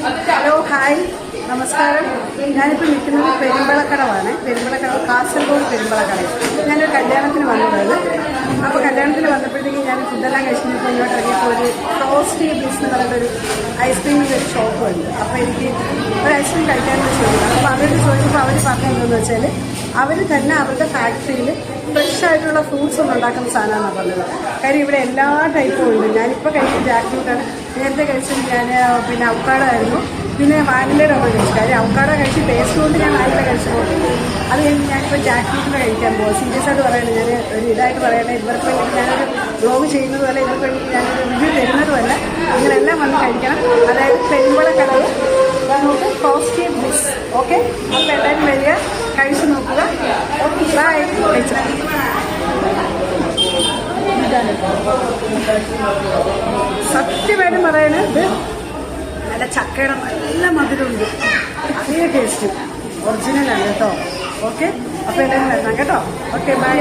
Hello hi നമസ്കാരം. ഞാനിപ്പോൾ നിൽക്കുന്നത് പെരുമ്പളക്കടവാണ്. പെരുമ്പളക്കടവ് കാസർഗോഡ് പെരുമ്പളക്കടവ്. ഞാനൊരു കല്യാണത്തിന് വന്നതാണ്. അപ്പോൾ കല്യാണത്തിന് വന്നപ്പോഴത്തേക്കും ഞാൻ ഫുഡെല്ലാം കഴിച്ചിട്ട് ഇങ്ങോട്ട് ഇറങ്ങിയപ്പോൾ ഒരു ടോസ്റ്റി ബ്ലിസ് എന്ന് പറഞ്ഞൊരു ഐസ്ക്രീമിൻ്റെ ഒരു ഷോപ്പ് ഉണ്ട്. അപ്പോൾ എനിക്ക് ഒരു ഐസ്ക്രീം കഴിക്കാനുള്ള ചോദിക്കണം. അപ്പോൾ അവരോട് ചോദിച്ചപ്പോൾ അവർ പറഞ്ഞതെന്ന് വെച്ചാൽ അവർ തന്നെ അവരുടെ ഫാക്ടറിയിൽ ഫ്രഷ് ആയിട്ടുള്ള ഫ്രൂട്ട്സ് ഒന്നും ഉണ്ടാക്കുന്ന സാധനമാണ് പറഞ്ഞത്. കാര്യം ഇവിടെ എല്ലാ ടൈപ്പും ഉണ്ട്. ഞാനിപ്പോൾ കഴിച്ച ജാക്ക് ഫ്രൂട്ടാണ്. നേരത്തെ കഴിച്ചത് ഞാൻ പിന്നെ അവക്കാഡോ ആയിരുന്നു, പിന്നെ വാനിലയുടെ ഒക്കെ കഴിച്ചു. കാര്യം അവക്കാഡോ കഴിച്ച് ടേസ്റ്റ് കൊണ്ട് ഞാൻ വാനില കഴിച്ചു നോക്കി. അത് കഴിഞ്ഞ് ഞാനിപ്പോൾ ജാക്ക് ഫ്രൂട്ടിനെ കഴിക്കാൻ പോകും. സീരിയസ് ആയിട്ട് പറയണേ, ഞാൻ ഒരു ഇതായിട്ട് പറയണേ, ഇവർക്ക് വേണ്ടി ഞാനൊരു ബ്ലോഗ് ചെയ്യുന്നതുമല്ല, ഇവർക്ക് വേണ്ടി ഞാനൊരു റിവ്യൂ തരുന്നതുമല്ല. നിങ്ങളെല്ലാം വന്ന് കഴിക്കണം. അതായത് പെരുമ്പളക്കടവ് നമുക്ക് ടോസ്റ്റി ബ്ലിസ്. ഓക്കെ, അപ്പോൾ എല്ലാവരും വരിക, കഴിച്ച് നോക്കുക. Okay, bye. സത്യമായിട്ട് പറയണത് നല്ല ചക്കയുടെ നല്ല മധുരമുണ്ട്, അതേ ടേസ്റ്റ് ഒറിജിനലാണ് കേട്ടോ. ഓക്കെ, അപ്പോൾ എല്ലാവരും വരണം കേട്ടോ. Okay, by.